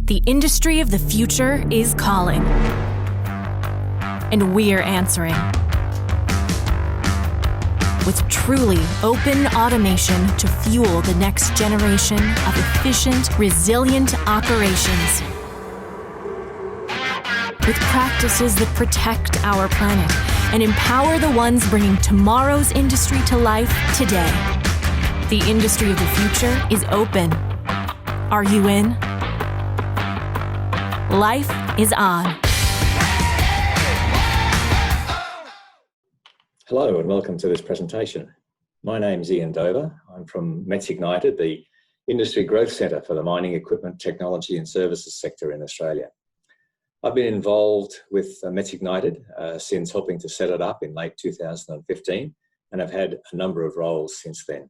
The industry of the future is calling, and we're answering. With truly open automation to fuel the next generation of efficient, resilient operations. With practices that protect our planet and empower the ones bringing tomorrow's industry to life today. The industry of the future is open. Are you in? Life is on. Hello and welcome to this presentation. My name is Ian Dover. I'm from METS Ignited, the Industry Growth Centre for the mining equipment, technology and services sector in Australia. I've been involved with METS Ignited since helping to set it up in late 2015, and I've had a number of roles since then.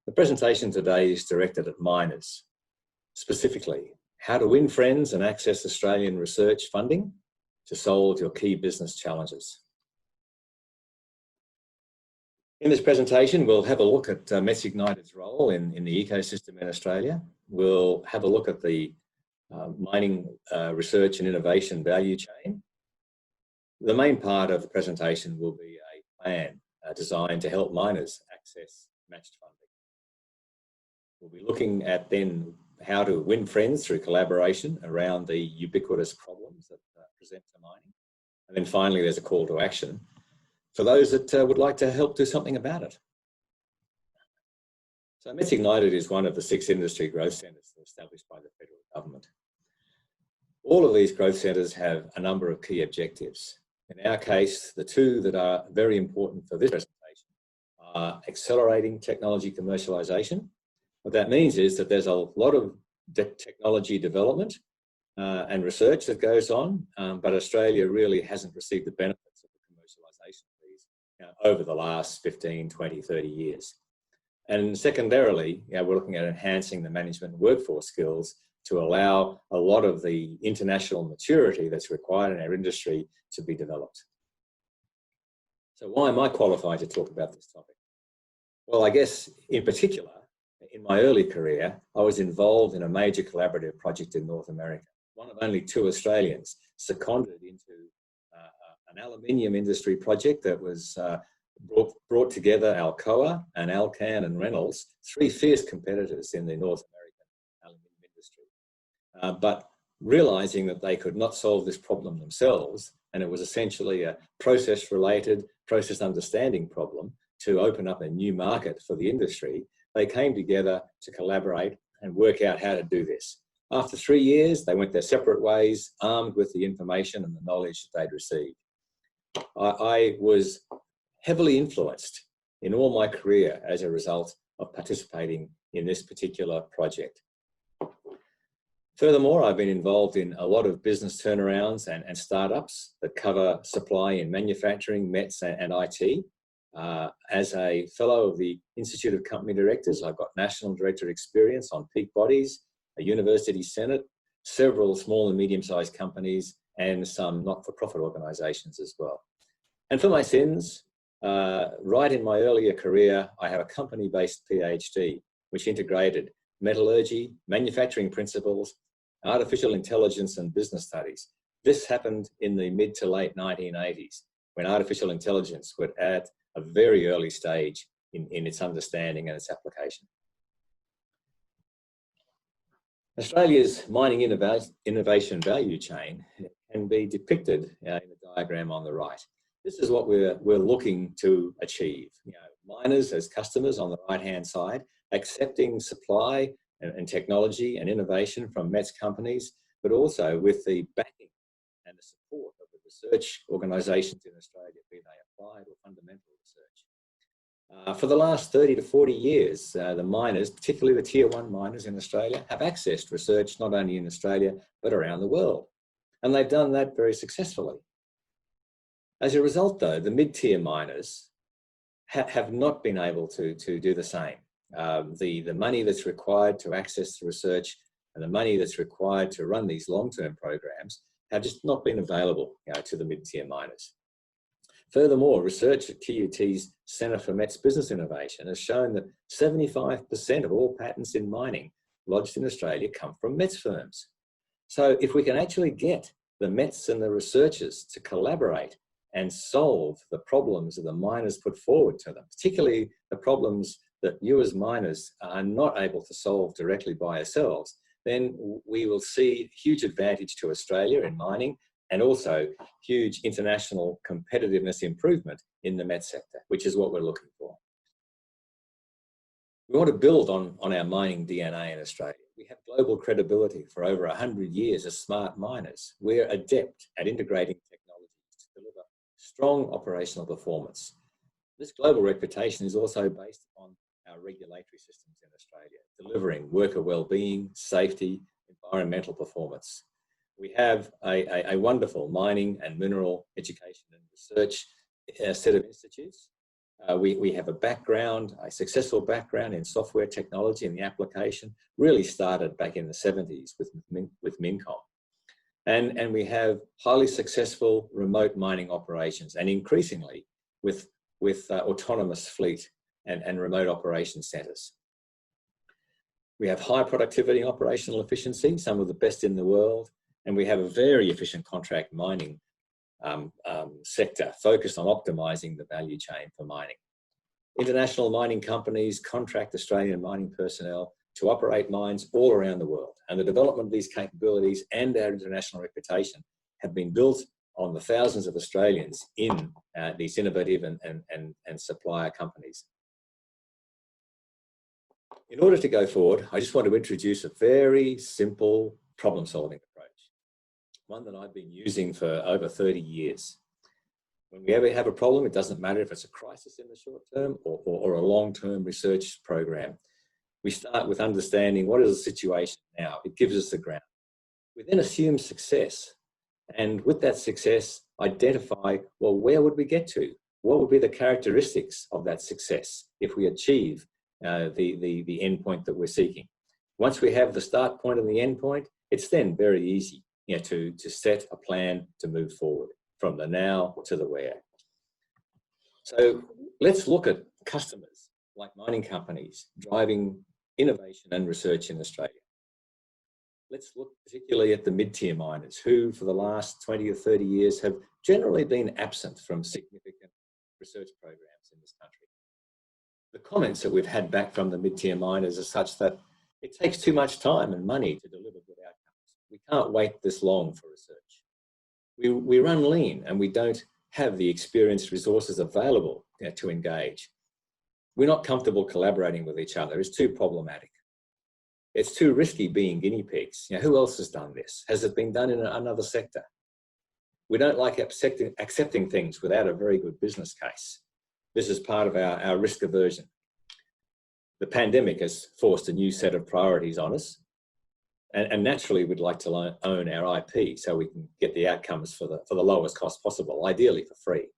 The presentation today is directed at miners, specifically how to win friends and access Australian research funding to solve your key business challenges. In this presentation, we'll have a look at METS Ignited's role in the ecosystem in Australia. We'll have a look at the mining research and innovation value chain. The main part of the presentation will be a plan designed to help miners access matched funding. We'll be looking at then how to win friends through collaboration around the ubiquitous problems that present to mining. And then finally, there's a call to action for those that would like to help do something about it. So METS Ignited is one of the 6 industry growth centres established by the federal government. All of these growth centres have a number of key objectives. In our case, the 2 that are very important for this presentation are accelerating technology commercialisation. What that means is that there's a lot of technology development and research that goes on, but Australia really hasn't received the benefits of the commercialisation of these over the last 15, 20, 30 years. And secondarily, we're looking at enhancing the management and workforce skills to allow a lot of the international maturity that's required in our industry to be developed. So why am I qualified to talk about this topic? Well, I guess in particular, in my early career, I was involved in a major collaborative project in North America, one of only 2 Australians seconded into an aluminium industry project that was brought together Alcoa and Alcan and Reynolds, 3 fierce competitors in the North American aluminium industry. But realizing that they could not solve this problem themselves, and it was essentially a process-related, process understanding problem to open up a new market for the industry, they came together to collaborate and work out how to do this. After 3 years, they went their separate ways, armed with the information and the knowledge that they'd received. I was heavily influenced in all my career as a result of participating in this particular project. Furthermore, I've been involved in a lot of business turnarounds and startups that cover supply in manufacturing, METS and IT. As a fellow of the Institute of Company Directors, I've got national director experience on peak bodies, a university senate, several small and medium-sized companies, and some not-for-profit organisations as well. And for my sins, right in my earlier career, I have a company-based PhD, which integrated metallurgy, manufacturing principles, artificial intelligence and business studies. This happened in the mid to late 1980s, when artificial intelligence was at a very early stage in its understanding and its application. Australia's mining innovation value chain can be depicted in the diagram on the right. This is what we're looking to achieve. Miners as customers on the right-hand side, accepting supply and technology and innovation from METS companies, but also with the backing and the support of the research organisations in Australia, be they applied or fundamental research. For the last 30 to 40 years, the miners, particularly the Tier 1 miners in Australia, have accessed research not only in Australia, but around the world. And they've done that very successfully. As a result, though, the mid-tier miners have not been able to do the same. The money that's required to access the research and the money that's required to run these long-term programs have just not been available to the mid-tier miners. Furthermore, research at QUT's Centre for METS Business Innovation has shown that 75% of all patents in mining lodged in Australia come from METS firms. So if we can actually get the Mets and the researchers to collaborate and solve the problems that the miners put forward to them, particularly the problems that you as miners are not able to solve directly by yourselves, then we will see huge advantage to Australia in mining and also huge international competitiveness improvement in the met sector, which is what we're looking for. We want to build on our mining DNA in Australia. We have global credibility for over 100 years as smart miners. We're adept at integrating technologies to deliver strong operational performance. This global reputation is also based on our regulatory systems in Australia, delivering worker well-being, safety, environmental performance. We have a wonderful mining and mineral education and research set of institutes. We have a successful background in software technology and the application, really started back in the 70s with Mincom. And we have highly successful remote mining operations, and increasingly with autonomous fleet and remote operation centres. We have high productivity and operational efficiency, some of the best in the world, and we have a very efficient contract mining sector focused on optimising the value chain for mining. International mining companies contract Australian mining personnel to operate mines all around the world, and the development of these capabilities and our international reputation have been built on the thousands of Australians in these innovative and supplier companies. In order to go forward, I just want to introduce a very simple problem-solving approach, one that I've been using for over 30 years. When we ever have a problem, it doesn't matter if it's a crisis in the short term or a long-term research program. We start with understanding what is the situation now. It gives us the ground. We then assume success. And with that success, identify, well, where would we get to? What would be the characteristics of that success if we achieve the end point that we're seeking? Once we have the start point and the end point, it's then very easy, to set a plan to move forward from the now to the where. So let's look at customers like mining companies driving innovation and research in Australia. Let's look particularly at the mid-tier miners who for the last 20 or 30 years have generally been absent from significant research programs in this country. The comments that we've had back from the mid-tier miners are such that it takes too much time and money to deliver good outcomes. We can't wait this long for research. We run lean and we don't have the experienced resources available to engage. We're not comfortable collaborating with each other. It's too problematic. It's too risky being guinea pigs. Who else has done this? Has it been done in another sector? We don't like accepting things without a very good business case. This is part of our risk aversion. The pandemic has forced a new set of priorities on us. And naturally, we'd like to own our IP so we can get the outcomes for the lowest cost possible, ideally for free.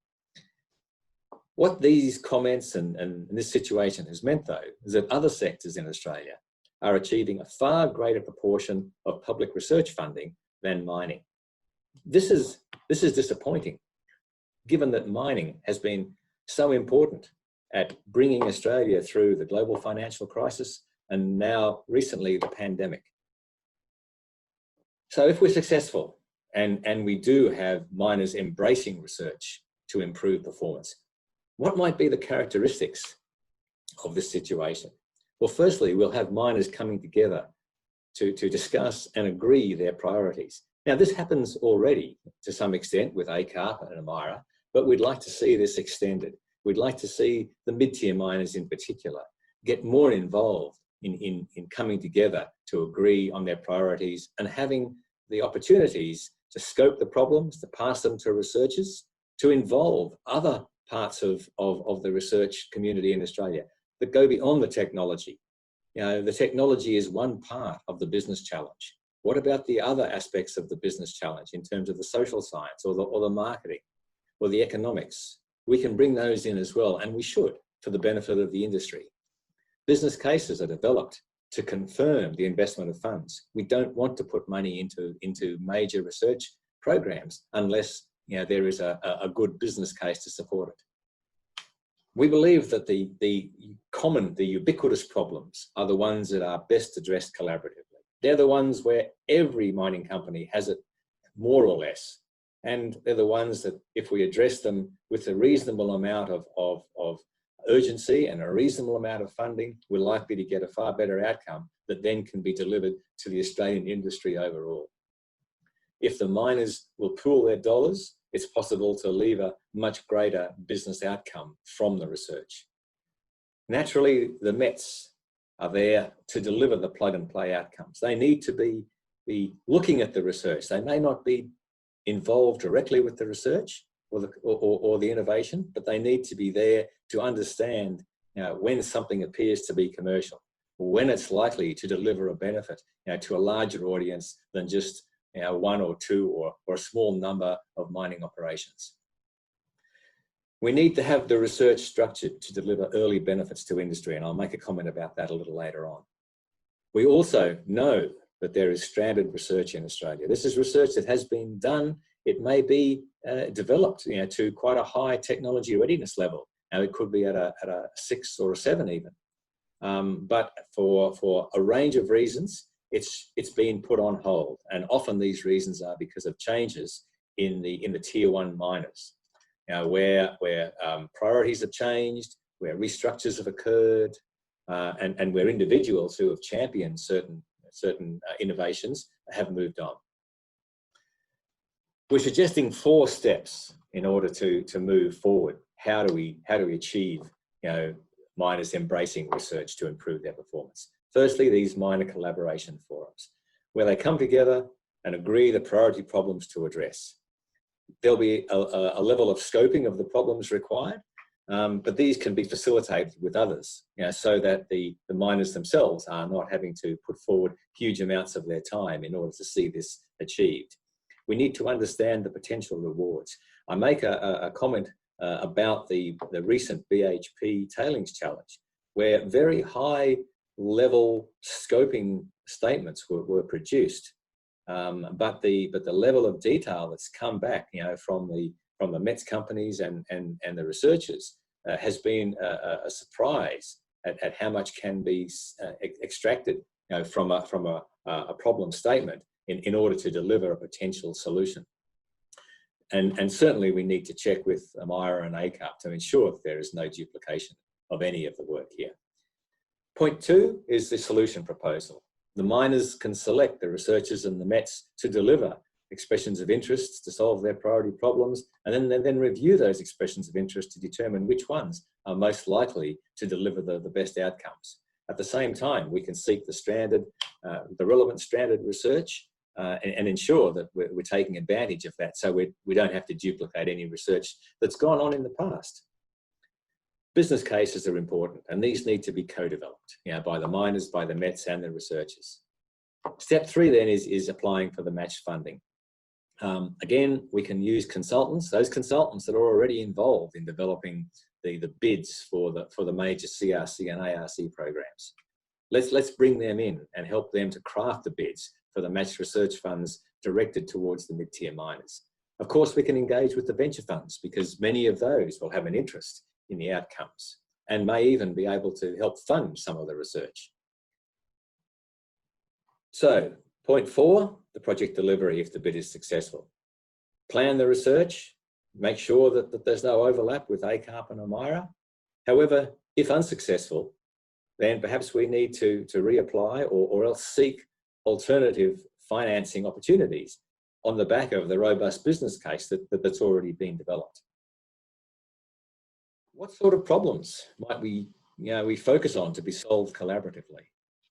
What these comments and this situation has meant, though, is that other sectors in Australia are achieving a far greater proportion of public research funding than mining. This is disappointing, given that mining has been so important at bringing Australia through the global financial crisis and now recently the pandemic. So if we're successful and we do have miners embracing research to improve performance, what might be the characteristics of this situation? Well, firstly, we'll have miners coming together to discuss and agree their priorities. Now, this happens already to some extent with ACARP and IMARC, but we'd like to see this extended. We'd like to see the mid-tier miners in particular get more involved in coming together to agree on their priorities and having the opportunities to scope the problems, to pass them to researchers, to involve other parts of the research community in Australia that go beyond the technology. The technology is one part of the business challenge. What about the other aspects of the business challenge in terms of the social science or the marketing or the economics? We can bring those in as well, and we should, for the benefit of the industry. Business cases are developed to confirm the investment of funds. We don't want to put money into major research programs unless there is a good business case to support it. We believe that the ubiquitous problems are the ones that are best addressed collaboratively. They're the ones where every mining company has it more or less. And they're the ones that if we address them with a reasonable amount of urgency and a reasonable amount of funding, we're likely to get a far better outcome that then can be delivered to the Australian industry overall. If the miners will pool their dollars, it's possible to leave a much greater business outcome from the research. Naturally, the Mets are there to deliver the plug and play outcomes. They need to be looking at the research. They may not be involved directly with the research or the innovation, but they need to be there to understand, you know, when something appears to be commercial, when it's likely to deliver a benefit, you know, to a larger audience than just, you know, one or two or a small number of mining operations. We need to have the research structured to deliver early benefits to industry, and I'll make a comment about that a little later on. We also know that there is stranded research in Australia. This is research that has been done. It may be developed, you know, to quite a high technology readiness level. Now, it could be at a 6 or a 7 even. But for a range of reasons, it's been put on hold. And often these reasons are because of changes in the tier 1 miners, you know, where priorities have changed, where restructures have occurred, and where individuals who have championed certain innovations have moved on. We're suggesting 4 steps in order to move forward. How do we achieve, you know, miners embracing research to improve their performance? Firstly, these miner collaboration forums, where they come together and agree the priority problems to address. There'll be a level of scoping of the problems required, but these can be facilitated with others, you know, so that the miners themselves are not having to put forward huge amounts of their time in order to see this achieved. We need to understand the potential rewards. I make a comment about the recent BHP tailings challenge, where very high level scoping statements were produced, but the level of detail that's come back, you know, from the Mets companies and the researchers has been a surprise at how much can be extracted, you know, from a problem statement in order to deliver a potential solution. And certainly we need to check with IMARC and ACAP to ensure that there is no duplication of any of the work here. Point 2 is the solution proposal. The miners can select the researchers and the Mets to deliver expressions of interest to solve their priority problems, and then review those expressions of interest to determine which ones are most likely to deliver the best outcomes. At the same time, we can seek the relevant stranded research and ensure that we're taking advantage of that, so we don't have to duplicate any research that's gone on in the past. Business cases are important, and these need to be co-developed, you know, by the miners, by the Mets and the researchers. Step 3 then is applying for the match funding. Again, we can use consultants, those consultants that are already involved in developing the bids for the major CRC and ARC programs. Let's bring them in and help them to craft the bids for the match research funds directed towards the mid-tier miners. Of course, we can engage with the venture funds, because many of those will have an interest in the outcomes and may even be able to help fund some of the research. So, point 4, the project delivery if the bid is successful. Plan the research, make sure that there's no overlap with ACAP and IMARC. However, if unsuccessful, then perhaps we need to reapply or else seek alternative financing opportunities on the back of the robust business case that's already been developed. What sort of problems might we focus on to be solved collaboratively?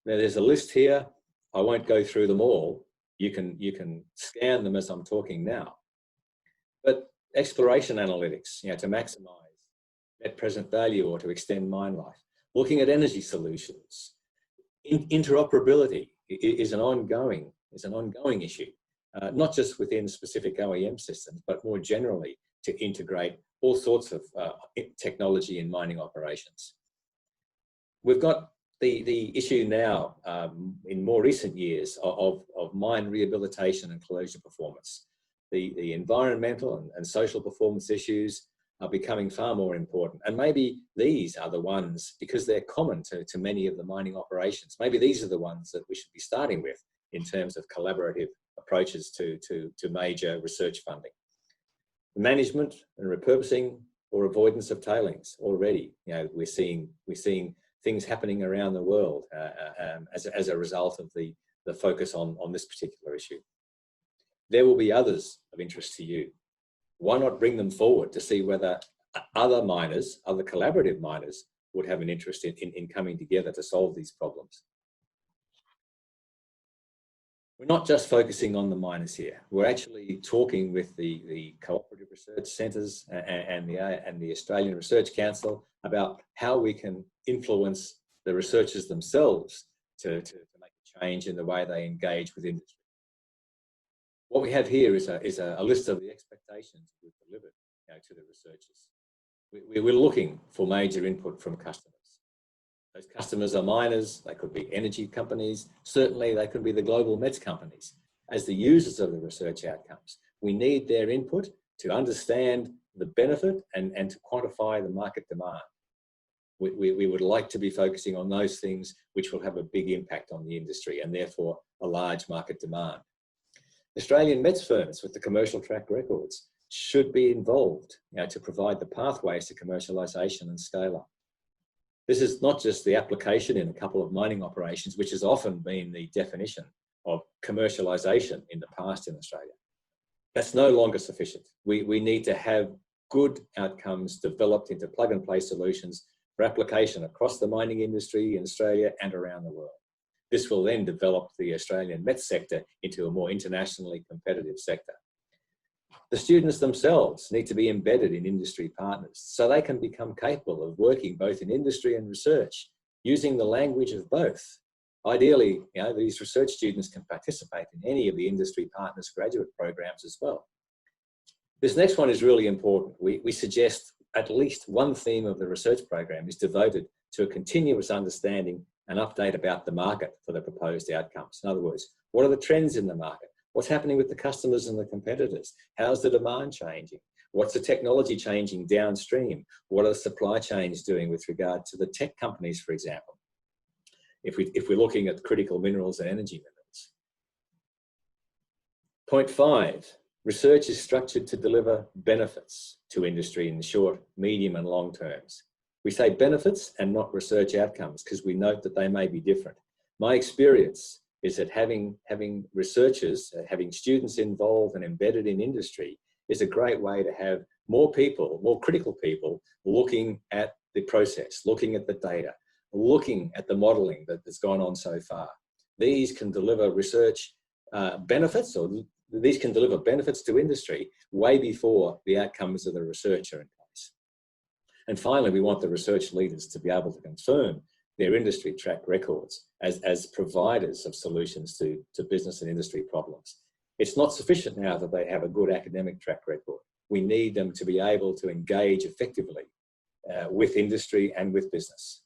Now, there's a list here. I won't go through them all. You can scan them as I'm talking now. But exploration analytics, you know, to maximize net present value or to extend mine life. Looking at energy solutions. Interoperability is an ongoing issue, not just within specific OEM systems, but more generally to integrate all sorts of technology in mining operations. We've got the issue now in more recent years of mine rehabilitation and closure performance. The environmental and social performance issues are becoming far more important, and maybe these are the ones, because they're common to many of the mining operations, maybe these are the ones that we should be starting with in terms of collaborative approaches to major research funding. Management and repurposing or avoidance of tailings already. We're seeing things happening around the world as a result of the focus on this particular issue. There will be others of interest to you. Why not bring them forward to see whether other miners, other collaborative miners, would have an interest in coming together to solve these problems? We're not just focusing on the miners here. We're actually talking with the cooperative research centres and the Australian Research Council about how we can influence the researchers themselves to make a change in the way they engage with industry. What we have here is a list of the expectations we've delivered to the researchers. We're looking for major input from customers. Those customers are miners, they could be energy companies, certainly they could be the global METS companies. As the users of the research outcomes, we need their input to understand the benefit and to quantify the market demand. We would like to be focusing on those things which will have a big impact on the industry and therefore a large market demand. Australian METS firms with the commercial track records should be involved to provide the pathways to commercialisation and scale up. This is not just the application in a couple of mining operations, which has often been the definition of commercialisation in the past in Australia. That's no longer sufficient. We need to have good outcomes developed into plug-and-play solutions for application across the mining industry in Australia and around the world. This will then develop the Australian METS sector into a more internationally competitive sector. The students themselves need to be embedded in industry partners so they can become capable of working both in industry and research, using the language of both. Ideally, these research students can participate in any of the industry partners graduate programs as well. This next one is really important. We suggest at least one theme of the research program is devoted to a continuous understanding and update about the market for the proposed outcomes. In other words, what are the trends in the market? What's happening with the customers and the competitors? How's the demand changing? What's the technology changing downstream? What are the supply chains doing with regard to the tech companies, for example? If we're looking at critical minerals and energy minerals. Point 5, research is structured to deliver benefits to industry in the short, medium and long terms. We say benefits and not research outcomes because we note that they may be different. My experience is that having researchers, having students involved and embedded in industry is a great way to have more people, more critical people looking at the process, looking at the data, looking at the modelling that's gone on so far. These can deliver research benefits, or these can deliver benefits to industry way before the outcomes of the research are in place. And finally, we want the research leaders to be able to confirm their industry track records as providers of solutions to business and industry problems. It's not sufficient now that they have a good academic track record. We need them to be able to engage effectively with industry and with business.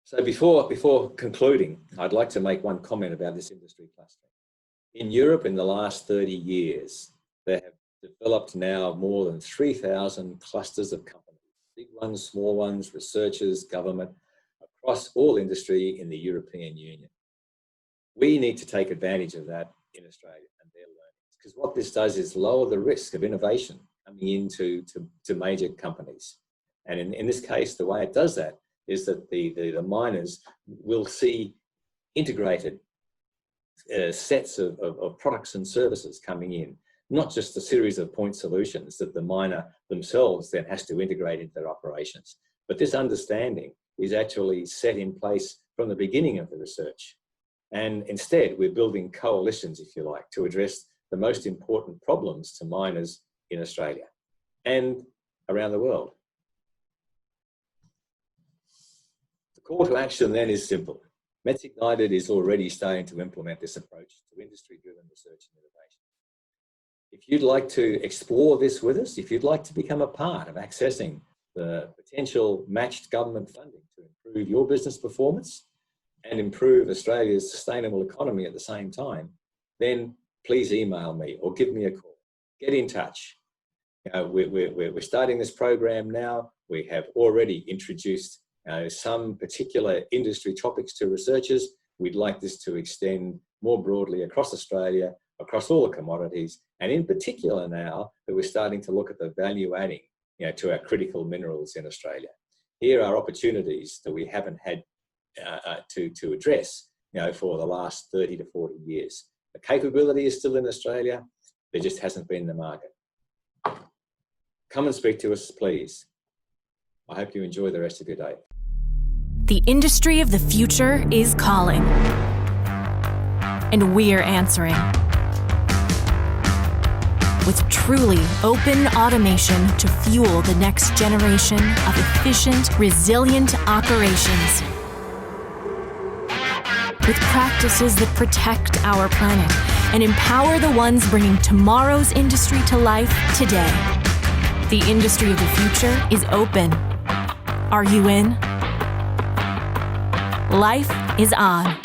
So before concluding, I'd like to make one comment about this industry clustering. In Europe, in the last 30 years, they have developed now more than 3,000 clusters of companies, big ones, small ones, researchers, government, across all industry in the European Union. We need to take advantage of that in Australia and their learnings, because what this does is lower the risk of innovation coming into major companies. And in this case, the way it does that is that the miners will see integrated sets of products and services coming in, not just a series of point solutions that the miner themselves then has to integrate into their operations. But this understanding is actually set in place from the beginning of the research. And instead, we're building coalitions, if you like, to address the most important problems to miners in Australia and around the world. The call to action then is simple. METS Ignited is already starting to implement this approach to industry-driven research and innovation. If you'd like to explore this with us, if you'd like to become a part of accessing the potential matched government funding to improve your business performance and improve Australia's sustainable economy at the same time, then please email me or give me a call. Get in touch. We're starting this program now. We have already introduced some particular industry topics to researchers. We'd like this to extend more broadly across Australia, across all the commodities, and in particular now that we're starting to look at the value adding to our critical minerals in Australia. Here are opportunities that we haven't had to address for the last 30 to 40 years. The capability is still in Australia, there just hasn't been the market. Come and speak to us, please. I hope you enjoy the rest of your day. The industry of the future is calling, and we're answering. With truly open automation to fuel the next generation of efficient, resilient operations. With practices that protect our planet and empower the ones bringing tomorrow's industry to life today. The industry of the future is open. Are you in? Life is on.